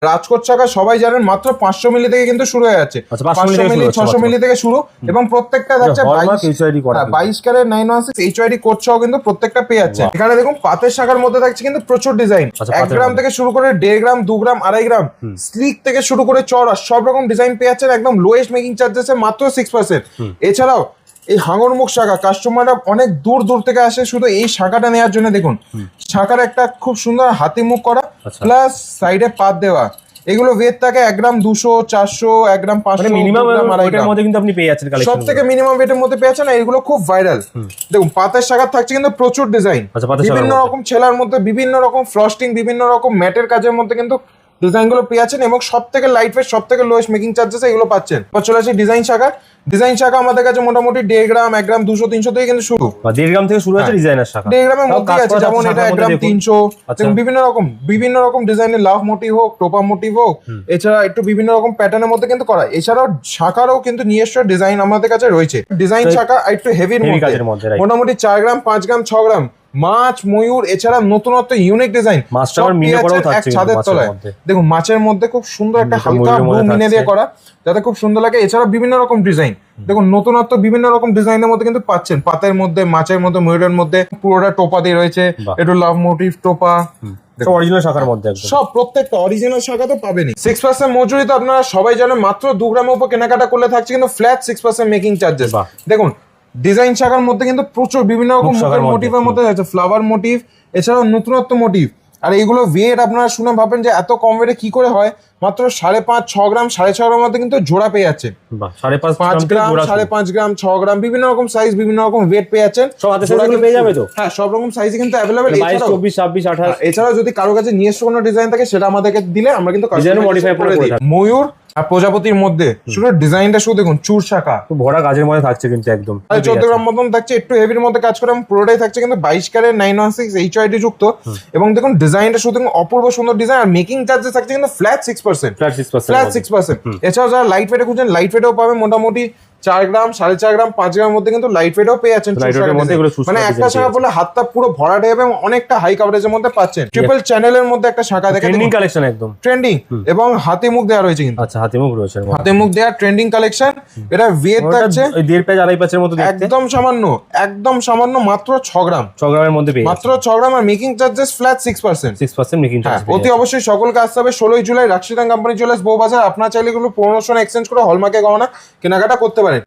রাজকোট শাখা সবাই জানেন মাত্র 500 মিলি থেকে কিন্তু শুরু হয়ে যাচ্ছে। 500 মিলি 600 মিলি থেকে শুরু এবং প্রত্যেকটা থাকছে 22 ক্যারেট 916 HYD কোড সহ কিন্তু প্রত্যেকটা পেয়ে যাচ্ছে। এখানে দেখুন পাতের শাখার মধ্যে থাকছে কিন্তু প্রচুর ডিজাইন, 1 গ্রাম থেকে শুরু করে 1.5 গ্রাম 2 গ্রাম 2.5 গ্রাম স্লিক থেকে শুরু করে চওড়া সব রকম ডিজাইন পেয়ে যাচ্ছেন একদম লোয়েস্ট মেকিং চার্জেসে মাত্র 6%। এছাড়াও এই হাঙরমুখ শাখা কাস্টমাররা অনেক দূর দূর থেকে আসে শুধু এই শাখাটা নেওয়ার জন্য। দেখুন শাখার একটা খুব সুন্দর হাতি মুখ করা প্লাস সাইডে পাত দেওয়া। এগুলো ওয়েট থাকে 1 গ্রাম 200 400 1 গ্রাম 500 মিনিমাম এর মধ্যে কিন্তু আপনি পেয়ে যাচ্ছেন কালেকশন। সবথেকে মিনিমাম ওয়েটের মধ্যে পেয়ে যাচ্ছেন। এগুলো খুব ভাইরাল। দেখুন পাতের শাখা থাকছে কিন্তু প্রচুর ডিজাইন, বিভিন্ন রকম ছেলার মধ্যে বিভিন্ন রকম ফ্রস্টিং বিভিন্ন রকম ম্যাটের কাজের মধ্যে কিন্তু ডিজাইন গুলো পেয়ে যাচ্ছেন এবং সব থেকে লাইট ওয়েট সব থেকে লোয়েস্ট মেকিং চার্জেস এগুলো পাচ্ছেন। চলে আসে ডিজাইন শাখা। ডিজাইন শাখা আমাদের কাছে মোটামুটি 1.5 গ্রাম 1 গ্রাম 200 300 থেকে কিন্তু শুরু। 1.5 গ্রাম থেকে শুরু হচ্ছে ডিজাইনার শাখা। 1.5 গ্রামের মধ্যে আছে যেমন এটা 1 গ্রাম 300। বিভিন্ন রকম ডিজাইনের লাভ মোটিভ হোক টোপা মোটিভ হোক, এছাড়া একটু বিভিন্ন রকম প্যাটার্নের মধ্যে কিন্তু করা। এছাড়াও শাখারও কিন্তু নিজস্ব ডিজাইন আমাদের কাছে রয়েছে। ডিজাইন শাখা একটু হেভির মধ্যে মোটামুটি 4 গ্রাম 5 গ্রাম 6 গ্রাম মাছ ময়ূর এছাড়া নতুনত্ব ইউনিক ডিজাইন ছাদের তলায়। দেখুন মাছের মধ্যে খুব সুন্দর একটা হালকা ব্লু মিনে দিয়ে করা যাতে খুব সুন্দর লাগে। এছাড়া বিভিন্ন রকম ডিজাইন দেখুন নতুনত্ব বিভিন্ন রকম ডিজাইনের মধ্যে কিন্তু পাচ্ছেন। পাতের মধ্যে মাছের মধ্যে ময়ূরের মধ্যে পুরোটা টোপা দিয়ে রয়েছে, একটু লাভ মোটিভ টোপা অরিজিনাল শাখার মধ্যে সব প্রত্যেকটা অরিজিনাল শাখা তো পাবেনই। 6% মজুরি তো আপনারা সবাই জানেন, মাত্র 2 গ্রামের উপর কেনাকাটা করলে থাকছে কিন্তু ফ্ল্যাট 6% মেকিং চার্জেস। দেখুন ডিজাইন শাখার মধ্যে কিন্তু প্রচুর বিভিন্ন রকম মোটিভের মধ্যে আছে, ফ্লাওয়ার মোটিভ এছাড়াও নতুনত্ব মোটিভ। আর এইগুলো ওয়েট আপনারা শুনে ভাবেন যে এত কম ওয়েটে কি করে হয়, মাত্র 5.5 6 গ্রাম 6.5 গ্রামের মধ্যে কিন্তু জোড়া পেয়ে যাচ্ছে। 5 গ্রাম 5.5 গ্রাম 6 গ্রাম বিভিন্ন রকম সাইজ বিভিন্ন রকম ওয়েট পেয়ে যাচ্ছেন। সব হাতে সাইজগুলো পেয়ে যাবে তো? হ্যাঁ সব রকম সাইজ কিন্তু अवेलेबल। 22 24 26 28। এছাড়াও যদি কারো কাছে নিজস্ব কোনো ডিজাইন থাকে সেটা আমাদেরকে দিলে আমরা কিন্তু ডিজাইন মডিফাই করে দিই। ময়ূর আর প্রজাপতির মধ্যে শুধু ডিজাইনটা শুধু দেখুন চূড় শাখা ভরা কাজের মধ্যে থাকছে কিন্তু একদম 14 গ্রাম মতন থাকছে, একটু হেভির মধ্যে কাজ করে পুরোটাই থাকছে কিন্তু 22 ক্যারেট 916 HYD যুক্ত। এবং দেখুন ডিজাইনটা শুধু অপূর্ব সুন্দর ডিজাইন আর মেকিং চার্জেস থাকছে কিন্তু ফ্ল্যাট 6%। এছাড়াও যারা লাইট ওয়েটে খুঁজছেন লাইট ওয়েটেও পাবেন মোটামুটি 4 গ্রাম 4.5 গ্রাম 5 গ্রামের মধ্যে কিন্তু লাইট ওয়েটও পেয়ে যাচ্ছেন। মানে একটা শাখা বলে হাতটা পুরো ভরা দেবে এবং অনেকটা হাই কভারেজের মধ্যে পাচ্ছেন। ট্রিপল চ্যানেলের মধ্যে একটা শাখা দেখেন, ট্রেন্ডিং কালেকশন একদম ট্রেন্ডিং এবং হাতে মুখ দেওয়া রয়েছে কিন্তু। আচ্ছা হাতে মুখ রয়েছে, হাতে মুখ দেওয়া ট্রেন্ডিং কালেকশন। এটা ওয়েট থাকছে 1.5 পেজ 2.5 পেজের মতো দেখতে, একদম সামান্য মাত্র 6 গ্রাম 6 গ্রামের মধ্যে পেয়ে মাত্র 6 গ্রাম আর making charges flat 6% making charge. অতি অবশ্যই সকলকে আসতে হবে 16 জুলাই রাশিদান কোম্পানি জুয়েলার্স বউ বাজার। আপনারা চাইলে এগুলো প্রমোশন এক্সচেঞ্জ করে হলমার্কে গহনা কেনাকাটা করতে পারেন।